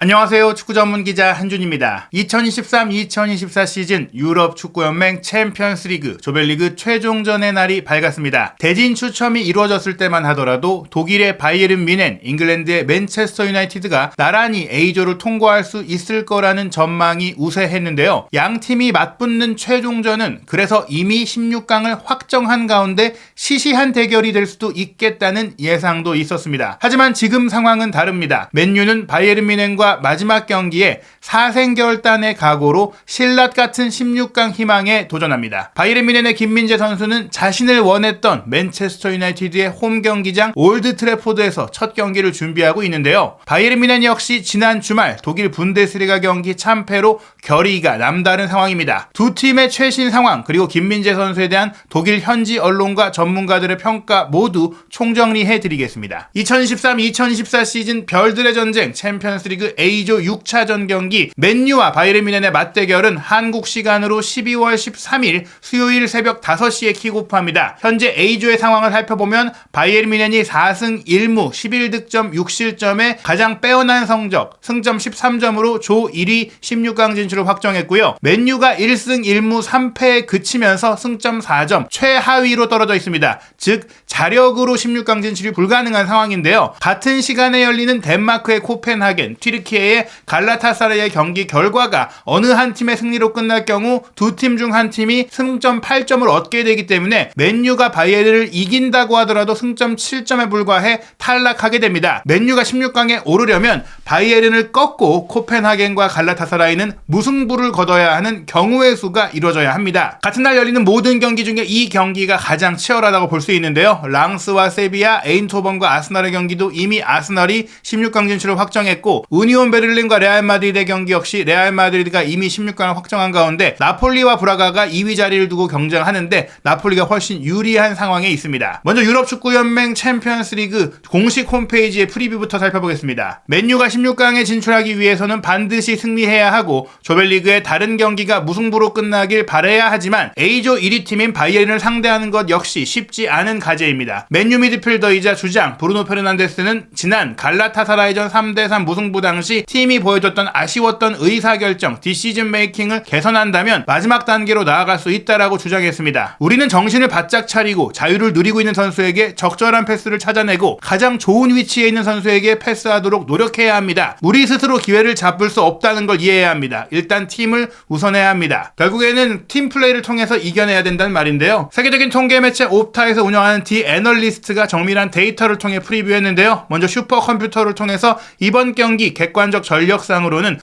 안녕하세요. 축구 전문 기자 한준입니다. 2023-2024 시즌 유럽 축구연맹 챔피언스리그 조별리그 최종전의 날이 밝았습니다. 대진 추첨이 이루어졌을 때만 하더라도 독일의 바이에른 뮌헨, 잉글랜드의 맨체스터 유나이티드가 나란히 A조를 통과할 수 있을 거라는 전망이 우세했는데요. 양 팀이 맞붙는 최종전은 그래서 이미 16강을 확정한 가운데 시시한 대결이 될 수도 있겠다는 예상도 있었습니다. 하지만 지금 상황은 다릅니다. 맨유는 바이에른 뮌헨과 마지막 경기에 사생결단의 각오로 신라 같은 16강 희망에 도전합니다. 바이에른 뮌헨의 김민재 선수는 자신을 원했던 맨체스터 유나이티드의 홈 경기장 올드 트래포드에서 첫 경기를 준비하고 있는데요. 바이에른 뮌헨 역시 지난 주말 독일 분데스리가 경기 참패로 결의가 남다른 상황입니다. 두 팀의 최신 상황 그리고 김민재 선수에 대한 독일 현지 언론과 전문가들의 평가 모두 총정리해드리겠습니다. 2013-2024 시즌 별들의 전쟁 챔피언스리그 A조 6차전 경기 맨유와 바이에른 뮌헨의 맞대결은 한국 시간으로 12월 13일 수요일 새벽 5시에 킥오프합니다. 현재 A조의 상황을 살펴보면 바이에른 뮌헨이 4승 1무 11득점 6실점에 가장 빼어난 성적 승점 13점으로 조 1위 16강 진출을 확정했고요. 맨유가 1승 1무 3패에 그치면서 승점 4점 최하위로 떨어져 있습니다. 즉 자력으로 16강 진출이 불가능한 상황인데요. 같은 시간에 열리는 덴마크의 코펜하겐, 튀르키예의 갈라타사라의 경기 결과가 어느 한 팀의 승리로 끝날 경우 두 팀 중 한 팀이 승점 8점을 얻게 되기 때문에 맨유가 바이에른을 이긴다고 하더라도 승점 7점에 불과해 탈락하게 됩니다. 맨유가 16강에 오르려면 바이에른을 꺾고 코펜하겐과 갈라타사라이는 무승부를 거둬야 하는 경우의 수가 이루어져야 합니다. 같은 날 열리는 모든 경기 중에 이 경기가 가장 치열하다고 볼 수 있는데요. 랑스와 세비야, 에인토번과 아스날의 경기도 이미 아스날이 16강 진출을 확정했고 우니온 베를린과 레알 마드리드의 경기 역시 레알 마드리드가 이미 16강을 확정한 가운데 나폴리와 브라가가 2위 자리를 두고 경쟁하는데 나폴리가 훨씬 유리한 상황에 있습니다. 먼저 유럽 축구연맹 챔피언스리그 공식 홈페이지의 프리뷰부터 살펴보겠습니다. 맨유가 16강에 진출하기 위해서는 반드시 승리해야 하고 조별리그의 다른 경기가 무승부로 끝나길 바라야 하지만 A조 1위 팀인 바이에른을 상대하는 것 역시 쉽지 않은 과제입니다. 맨유 미드필더이자 주장 브루노 페르난데스는 지난 갈라타사라이전 3대3 무승부 당시 팀이 보여줬던 아쉬웠던 의사결정, 디시즌 메이킹을 개선한다면 마지막 단계로 나아갈 수 있다라고 주장했습니다. 우리는 정신을 바짝 차리고 자유를 누리고 있는 선수에게 적절한 패스를 찾아내고 가장 좋은 위치에 있는 선수에게 패스하도록 노력해야 합니다. 우리 스스로 기회를 잡을 수 없다는 걸 이해해야 합니다. 일단 팀을 우선해야 합니다. 결국에는 팀 플레이를 통해서 이겨내야 된다는 말인데요. 세계적인 통계 매체 옵타에서 운영하는 디 애널리스트가 정밀한 데이터를 통해 프리뷰했는데요. 먼저 슈퍼컴퓨터를 통해서 이번 경기 객관적 전력상으로는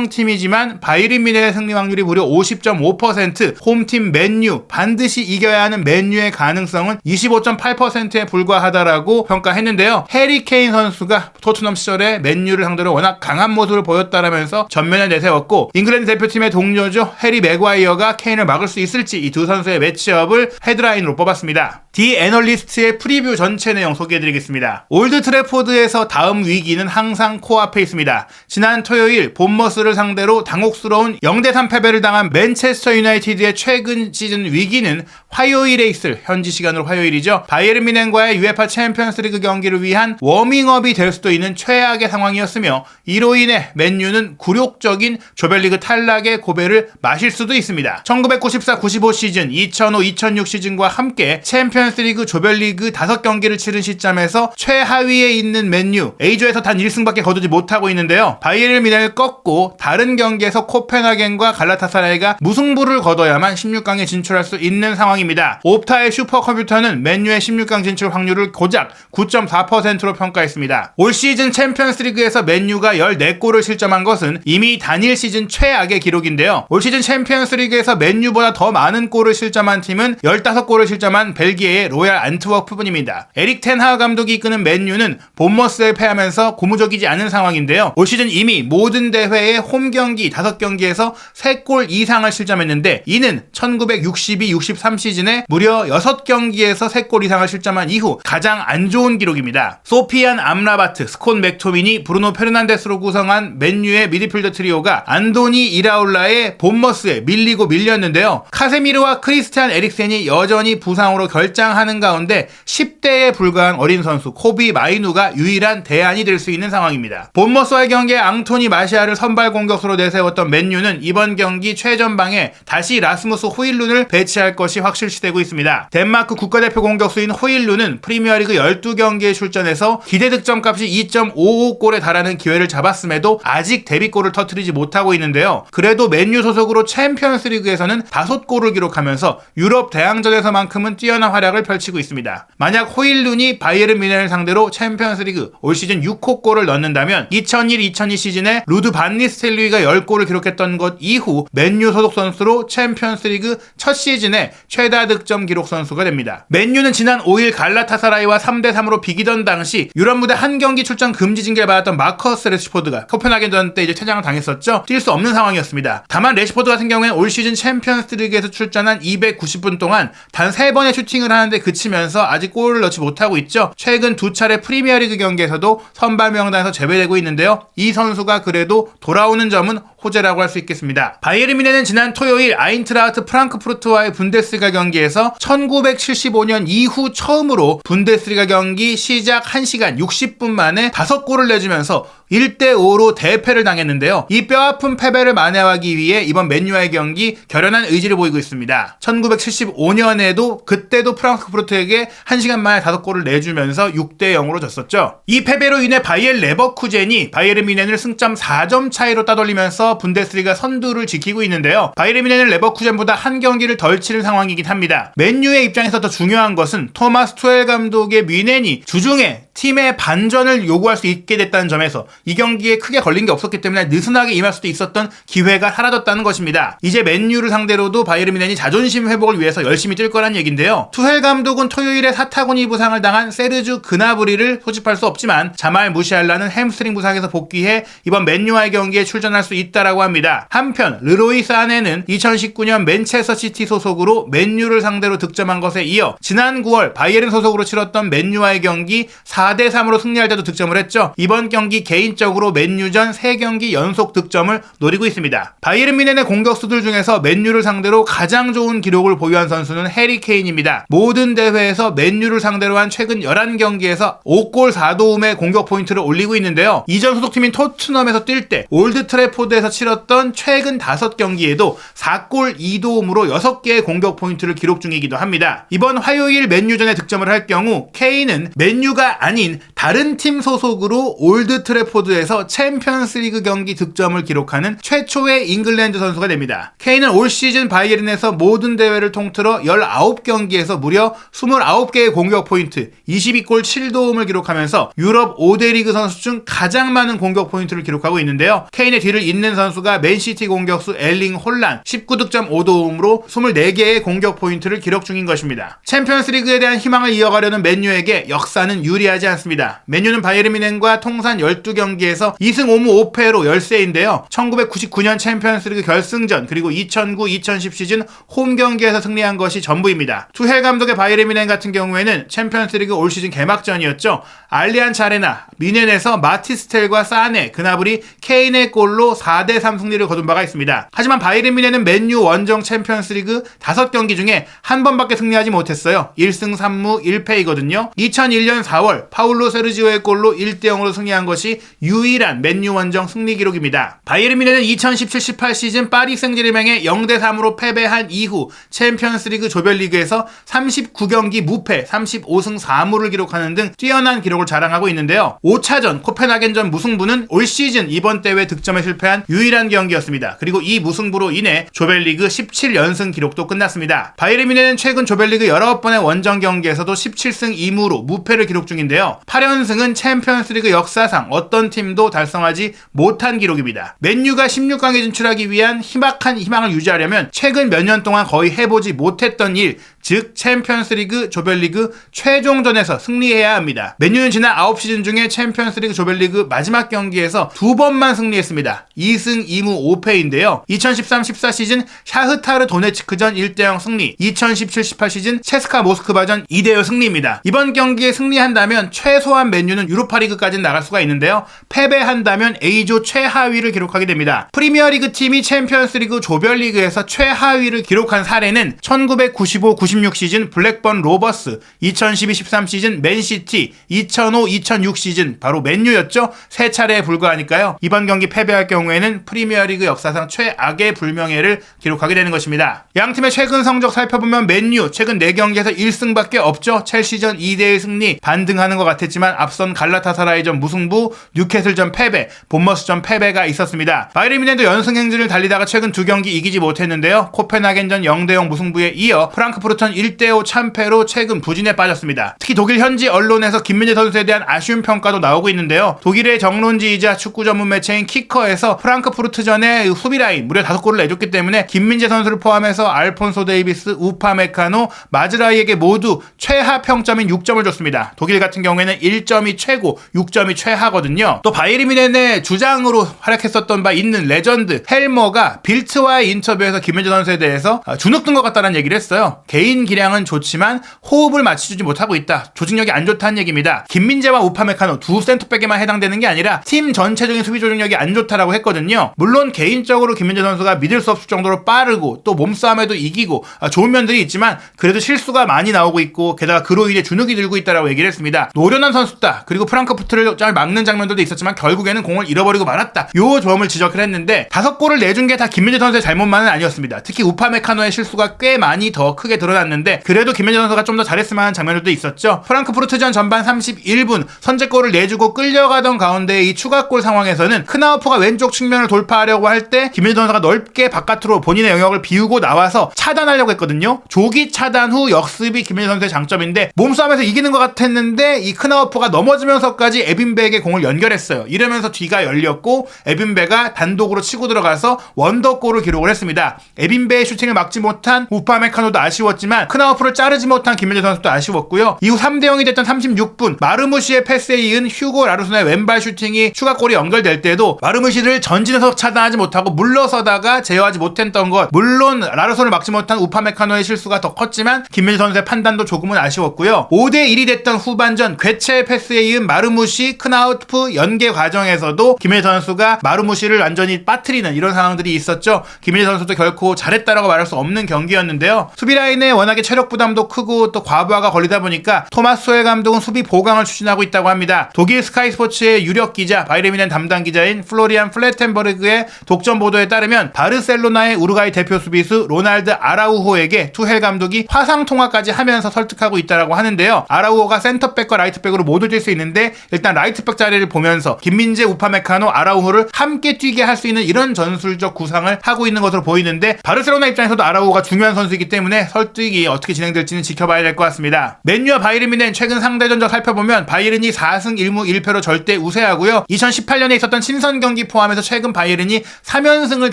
원정팀이지만 바이에른 뮌헨의 승리 확률이 무려 50.5%, 홈팀 맨유 반드시 이겨야 하는 맨유의 가능성은 25.8%에 불과하다라고 평가했는데요. 해리 케인 선수가 토트넘 시절에 맨유를 상대로 워낙 강한 모습을 보였다라면서 전면에 내세웠고 잉글랜드 대표팀의 동료죠. 해리 맥과이어가 케인을 막을 수 있을지 이 두 선수의 매치업을 헤드라인으로 뽑았습니다. 디 애널리스트의 프리뷰 전체 내용 소개해드리겠습니다. 올드 트래포드에서 다음 위기는 항상 코앞에 있습니다. 지난 토요일 본머스를 상대로 당혹스러운 0대3 패배를 당한 맨체스터 유나이티드의 최근 시즌 위기는 화요일에 있을 현지 시간으로 화요일이죠. 바이에른 뮌헨과의 UEFA 챔피언스리그 경기를 위한 워밍업이 될 수도 있는 최악의 상황이었으며 이로 인해 맨유는 굴욕적인 조별리그 탈락의 고배를 마실 수도 있습니다. 1994-95 시즌, 2005-2006 시즌과 함께 챔피언스리그 조별리그 5경기를 치른 시점에서 최하위에 있는 맨유 A조에서 단 1승밖에 거두지 못하고 있는데요. 바이에른 뮌헨을 꺾고 다른 경기에서 코펜하겐과 갈라타사라이가 무승부를 거둬야만 16강에 진출할 수 있는 상황입니다. 옵타의 슈퍼컴퓨터는 맨유의 16강 진출 확률을 고작 9.4%로 평가했습니다. 올 시즌 챔피언스리그에서 맨유가 14골을 실점한 것은 이미 단일 시즌 최악의 기록인데요. 올 시즌 챔피언스리그에서 맨유보다 더 많은 골을 실점한 팀은 15골을 실점한 벨기에의 로얄 안트워프뿐입니다. 에릭 텐하그 감독이 이끄는 맨유는 본머스에 패하면서 고무적이지 않은 상황인데요. 올 시즌 이미 모든 대회의 홈 경기 5경기에서 3골 이상을 실점했는데 이는 1962-63 시즌에 무려 6경기에서 3골 이상을 실점한 이후 가장 안 좋은 기록입니다. 소피안 암라바트, 스콘 맥토미니, 브루노 페르난데스로 구성한 맨유의 미드필더 트리오가 안도니 이라올라의 본머스에 밀리고 밀렸는데요. 카세미르와 크리스티안 에릭센이 여전히 부상으로 결장 등장하는 가운데 10대에 불과한 어린 선수 코비 마이누가 유일한 대안이 될 수 있는 상황입니다. 본머스와의 경기에 앙토니 마시아를 선발 공격수로 내세웠던 맨유는 이번 경기 최전방에 다시 라스무스 호일룬을 배치할 것이 확실시되고 있습니다. 덴마크 국가대표 공격수인 호일룬은 프리미어리그 12경기에 출전해서 기대 득점값이 2.55골에 달하는 기회를 잡았음에도 아직 데뷔골을 터뜨리지 못하고 있는데요. 그래도 맨유 소속으로 챔피언스리그에서는 5골을 기록하면서 유럽 대항전에서만큼은 뛰어난 활약을 펼치고 있습니다. 만약 호일룬이 바이에른 뮌헨을 상대로 챔피언스리그 올 시즌 6호 골을 넣는다면 2001-2002 시즌에 루드 반 니스텔루이가 10골을 기록했던 것 이후 맨유 소속 선수로 챔피언스리그 첫 시즌에 최다 득점 기록 선수가 됩니다. 맨유는 지난 5일 갈라타사라이와 3대3으로 비기던 당시 유럽 무대 한 경기 출전 금지 징계를 받았던 마커스 레시포드가 코펜하겐전 때 이제 퇴장을 당했었죠. 뛸 수 없는 상황이었습니다. 다만 레시포드 같은 경우에는 올 시즌 챔피언스리그에서 출전한 290분 동안 단 3번의 슈팅을 하는데 그치면서 아직 골을 넣지 못하고 있죠. 최근 2차례 프리미어리그 경기에서도 선발 명단에서 제외되고 있는데요. 이 선수가 그래도 돌아오는 점은 호재라고 할 수 있겠습니다. 바이에른 뮌헨은 지난 토요일 아인트라흐트 프랑크푸르트와의 분데스리가 경기에서 1975년 이후 처음으로 분데스리가 경기 시작 1시간 60분 만에 5골을 내주면서 1대5로 대패를 당했는데요. 이 뼈아픈 패배를 만회하기 위해 이번 맨유와의 경기 결연한 의지를 보이고 있습니다. 1975년에도 그때도 프랑크푸르트에게 1시간 만에 5골을 내주면서 6대0으로 졌었죠. 이 패배로 인해 바이엘 레버쿠젠이 바이에른 뮌헨을 승점 4점 차이로 따돌리면서 분데스리가 선두를 지키고 있는데요. 바이에른 뮌헨은 레버쿠젠보다 한 경기를 덜 치른 상황이긴 합니다. 맨유의 입장에서 더 중요한 것은 토마스 투엘 감독의 뮌헨이 주중에 팀의 반전을 요구할 수 있게 됐다는 점에서 이 경기에 크게 걸린 게 없었기 때문에 느슨하게 임할 수도 있었던 기회가 사라졌다는 것입니다. 이제 맨유를 상대로도 바이에른 뮌헨이 자존심 회복을 위해서 열심히 뛸 거란 얘긴데요. 투헬 감독은 토요일에 사타구니 부상을 당한 세르주 그나브리를 소집할 수 없지만 자말 무시알라는 햄스트링 부상에서 복귀해 이번 맨유와의 경기에 출전할 수 있다라고 합니다. 한편 르로이 사네는 2019년 맨체스터 시티 소속으로 맨유를 상대로 득점한 것에 이어 지난 9월 바이에른 소속으로 치렀던 맨유와의 경기 4대3으로 승리할 때도 득점을 했죠. 이번 경기 개인적으로 맨유전 3경기 연속 득점을 노리고 있습니다. 바이에른 뮌헨의 공격수들 중에서 맨유를 상대로 가장 좋은 기록을 보유한 선수는 해리 케인입니다. 모든 대회에서 맨유를 상대로 한 최근 11경기에서 5골 4도움의 공격 포인트를 올리고 있는데요. 이전 소속팀인 토트넘에서 뛸 때 올드 트래포드에서 치렀던 최근 5경기에도 4골 2도움으로 6개의 공격 포인트를 기록 중이기도 합니다. 이번 화요일 맨유전에 득점을 할 경우 케인은 맨유가 아닌 다른 팀 소속으로 올드 트래포드에서 챔피언스리그 경기 득점을 기록하는 최초의 잉글랜드 선수가 됩니다. 케인은 올 시즌 바이에른에서 모든 대회를 통틀어 19경기에서 무려 29개의 공격 포인트, 22골 7도움을 기록하면서 유럽 5대 리그 선수 중 가장 많은 공격 포인트를 기록하고 있는데요. 케인의 뒤를 잇는 선수가 맨시티 공격수 엘링 홀란 19득점 5도움으로 24개의 공격 포인트를 기록 중인 것입니다. 챔피언스리그에 대한 희망을 이어가려는 맨유에게 역사는 유리하지 않습니다. 맨유는 바이에른 뮌헨과 통산 12경기에서 2승 5무 5패로 열세인데요. 1999년 챔피언스리그 결승전 그리고 2009-2010 시즌 홈 경기에서 승리한 것이 전부입니다. 투헬 감독의 바이에른 뮌헨 같은 경우에는 챔피언스리그 올 시즌 개막전이었죠. 알리안츠 아레나 뮌헨에서 마티스텔과 사네, 그나브리, 케인의 골로 4대3 승리를 거둔 바가 있습니다. 하지만 바이에른 뮌헨은 맨유 원정 챔피언스리그 5경기 중에 한 번밖에 승리하지 못했어요. 1승 3무 1패이거든요. 2001년 4월 파울로 세르지오의 골로 1대0으로 승리한 것이 유일한 맨유 원정 승리 기록입니다. 바이에른 뮌헨은 2017-18 시즌 파리 생제르맹에 0대3으로 패배한 이후 챔피언스리그 조별리그에서 39경기 무패 35승 4무를 기록하는 등 뛰어난 기록을 자랑하고 있는데요. 5차전 코펜하겐전 무승부는 올 시즌 이번 대회 득점에 실패한 유일한 경기였습니다. 그리고 이 무승부로 인해 조별리그 17연승 기록도 끝났습니다. 바이에른 뮌헨은 최근 조별리그 19번의 원정 경기에서도 17승 2무로 무패를 기록 중인데요. 8연승은 챔피언스리그 역사상 어떤 팀도 달성하지 못한 기록입니다. 맨유가 16강에 진출하기 위한 희박한 희망을 유지하려면 최근 몇 년 동안 거의 해보지 못했던 일, 즉 챔피언스리그 조별리그 최종전에서 승리해야 합니다. 맨유는 지난 9시즌 중에 챔피언스리그 조별리그 마지막 경기에서 2번만 승리했습니다. 2승 2승 2무 5패인데요. 2013-14 시즌 샤흐타르 도네츠크전 1대0 승리, 2017-18 시즌 체스카 모스크바전 2대0 승리입니다. 이번 경기에 승리한다면 최소한 맨유는 유로파리그까지는 나갈 수가 있는데요. 패배한다면 A조 최하위를 기록하게 됩니다. 프리미어리그 팀이 챔피언스리그 조별리그에서 최하위를 기록한 사례는 1995-96 시즌 블랙번 로버스, 2012-13 시즌 맨시티, 2005-2006 시즌 바로 맨유였죠. 세 차례에 불과하니까요. 이번 경기 패배할 경우에는 프리미어리그 역사상 최악의 불명예를 기록하게 되는 것입니다. 양팀의 최근 성적 살펴보면 맨유 최근 4경기에서 1승밖에 없죠. 첼시전 2대1 승리, 반등하는 것 같았지만 앞선 갈라타사라이전 무승부, 뉴캐슬전 패배, 본머스전 패배가 있었습니다. 바이에른 뮌헨도 연승 행진을 달리다가 최근 2경기 이기지 못했는데요. 코펜하겐전 0대0 무승부에 이어 프랑크푸르트는 1대5 참패로 최근 부진에 빠졌습니다. 특히 독일 현지 언론에서 김민재 선수에 대한 아쉬운 평가도 나오고 있는데요. 독일의 정론지이자 축구 전문 매체인 키커에서 프랑크푸르트전의 수비 라인 무려 5골을 내줬기 때문에 김민재 선수를 포함해서 알폰소 데이비스, 우파메카노, 마즈라이에게 모두 최하 평점인 6점을 줬습니다. 독일 같은 경우에는 1점이 최고, 6점이 최하거든요. 또 바이에른 뮌헨의 주장으로 활약했었던 바 있는 레전드 헬머가 빌트와의 인터뷰에서 김민재 선수에 대해서 주눅든 것 같다는 얘기를 했어요. 개인 기량은 좋지만 호흡을 맞춰주지 못하고 있다. 조직력이 안 좋다는 얘기입니다. 김민재와 우파메카노 두 센터백에만 해당되는 게 아니라 팀 전체적인 수비 조직력이 안 좋다라고 했거든요. 물론 개인적으로 김민재 선수가 믿을 수 없을 정도로 빠르고 또 몸싸움에도 이기고 좋은 면들이 있지만 그래도 실수가 많이 나오고 있고 게다가 그로 인해 주눅이 들고 있다라고 얘기를 했습니다. 노련한 선수다. 그리고 프랑크푸르트를 잘 막는 장면들도 있었지만 결국에는 공을 잃어버리고 말았다. 요 점을 지적을 했는데 5골을 내준 게 다 김민재 선수의 잘못만은 아니었습니다. 특히 우파메카노의 실수가 꽤 많이 더 크게 드러났는데 그래도 김민재 선수가 좀 더 잘했을 만한 장면들도 있었죠. 프랑크푸르트전 전반 31분 선제골을 내주고 끌려가던 가운데 이 추가골 상황에서는 크나우프가 왼쪽 측면을 돌파하려고 할 때 김민재 선수가 넓게 바깥으로 본인의 영역을 비우고 나와서 차단하려고 했거든요. 조기 차단 후 역습이 김민재 선수의 장점인데 몸싸움에서 이기는 것 같았는데 이 크나우프가 넘어지면서까지 에빈베에게 공을 연결했어요. 이러면서 뒤가 열렸고 에빈베가 단독으로 치고 들어가서 원더골을 기록을 했습니다. 에빈베의 슈팅을 막지 못한 우파메카노도 아쉬웠지만 크나우프를 자르지 못한 김민재 선수도 아쉬웠고요. 이후 3대0이 됐던 36분 마르무시의 패스에 이은 휴고 라르손의 왼발 슈팅이 추가골이 연결될 때도 마르무시를 전진해서 차단하지 못하고 물러서다가 제어하지 못했던 것, 물론 라르손을 막지 못한 우파메카노의 실수가 더 컸지만 김민재 선수의 판단도 조금은 아쉬웠고요. 5대1이 됐던 후반전 괴체의 패스에 이은 마르무시 크나우프 연계 과정에서도 김민재 선수가 마르무시를 완전히 빠뜨리는 이런 상황들이 있었죠. 김민재 선수도 결코 잘했다라고 말할 수 없는 경기였는데요. 수비 라인에 워낙에 체력 부담도 크고 또 과부하가 걸리다 보니까 토마스 소엘 감독은 수비 보강을 추진하고 있다고 합니다. 독일 스카이 스포츠의 유력 기자 바이에른 뮌헨 담당 기자인 플로리안 플레텐버그의 독점 보도에 따르면 바르셀로나의 우루과이 대표 수비수 로날드 아라우호에게 투헬 감독이 화상 통화까지 하면서 설득하고 있다라고 하는데요. 아라우호가 센터백과 라이트백으로 모두 뛸 수 있는데 일단 라이트백 자리를 보면서 김민재, 우파메카노, 아라우호를 함께 뛰게 할 수 있는 이런 전술적 구상을 하고 있는 것으로 보이는데 바르셀로나 입장에서도 아라우호가 중요한 선수이기 때문에 설득이 어떻게 진행될지는 지켜봐야 될 것 같습니다. 맨유와 바이에른 뮌헨 최근 상대 전적 살펴보면 바이에른이 4승 1무 1패로 절대 우세하고요. 2018년에 있었던 친선 경기 포함해서 최근 바이에른이 3연승을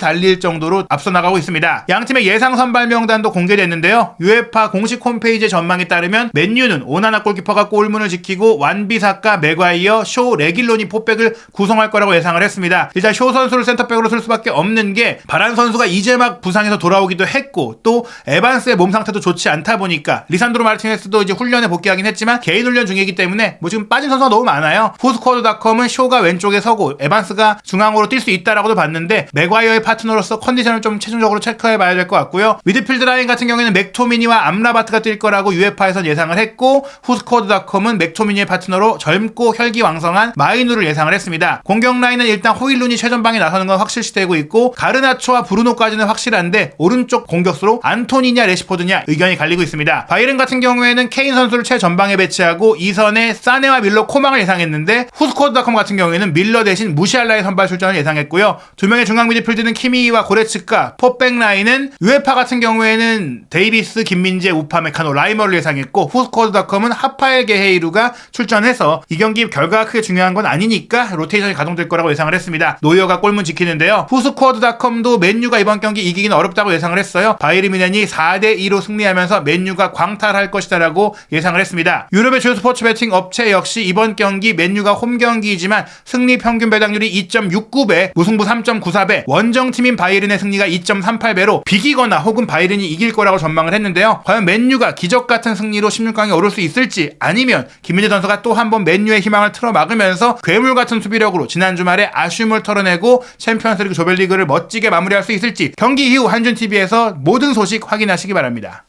달릴 정도로 앞서 나가고 있습니다. 양팀의 예상 선발 명단도 공개됐는데요. UEFA 공식 홈페이지의 전망에 따르면 맨유는 오나나 골키퍼가 골문을 지키고 완비사카, 맥과이어, 쇼, 레길론이 포백을 구성할 거라고 예상을 했습니다. 일단 쇼 선수를 센터백으로 쓸 수밖에 없는 게 바란 선수가 이제 막 부상에서 돌아오기도 했고 또 에반스의 몸 상태도 좋지 않다 보니까 리산드로 마르티네스도 이제 훈련에 복귀하긴 했지만 개인 훈련 중이기 때문에 뭐 지금 빠진 선수가 너무 많아요. 후스쿼드닷컴은 쇼가 왼쪽에 서고 에반스가 중앙으로 뛸 수 있다라고도 봤는데 맥과이어의 파트너로서 컨디션을 좀 최종적으로 체크해봐야 될 것 같고요. 미드필드 라인 같은 경우에는 맥토미니와 암라바트가 뛸 거라고 UEFA에선 예상을 했고 후스쿼드닷컴은 맥토미니의 파트너로 젊고 혈기왕성한 마이누를 예상을 했습니다. 공격 라인은 일단 호일룬이 최전방에 나서는 건 확실시되고 있고 가르나초와 브루노까지는 확실한데 오른쪽 공격수로 안토니냐 레시포드냐 의견이 갈리고 있습니다. 바이에른 같은 경우에는 케인 선수를 최전방에 배치하고 2선에 사네와 밀러, 코망을 예상했는데 후스쿼드닷컴 같은 경우에는 밀러 대신 무시알라의 선발 출전을 예상했고요. 두 명의 중앙 미드필드는 키미와 고레츠카, 포백 라인은 UEFA 같은 경우에는 데이비스, 김민재, 우파메카노, 라이머를 예상했고 후스쿼드닷컴은 하파엘 게헤이루가 출전해서 이 경기 결과가 크게 중요한 건 아니니까 로테이션이 가동될 거라고 예상을 했습니다. 노이어가 골문 지키는데요. 후스쿼드닷컴도 맨유가 이번 경기 이기기는 어렵다고 예상을 했어요. 바이에른 뮌헨이 4대2로 승리하면서 맨유가 광탈할 것이다라고 예상을 했습니다. 유럽의 주요 스포츠 베팅 업체 업체 역시 이번 경기 맨유가 홈 경기이지만 승리 평균 배당률이 2.69배, 무승부 3.94배, 원정팀인 바이에른의 승리가 2.38배로 비기거나 혹은 바이에른이 이길 거라고 전망을 했는데요. 과연 맨유가 기적같은 승리로 16강에 오를 수 있을지, 아니면 김민재 선수가 또 한 번 맨유의 희망을 틀어막으면서 괴물같은 수비력으로 지난 주말에 아쉬움을 털어내고 챔피언스리그 조별리그를 멋지게 마무리할 수 있을지, 경기 이후 한준TV에서 모든 소식 확인하시기 바랍니다.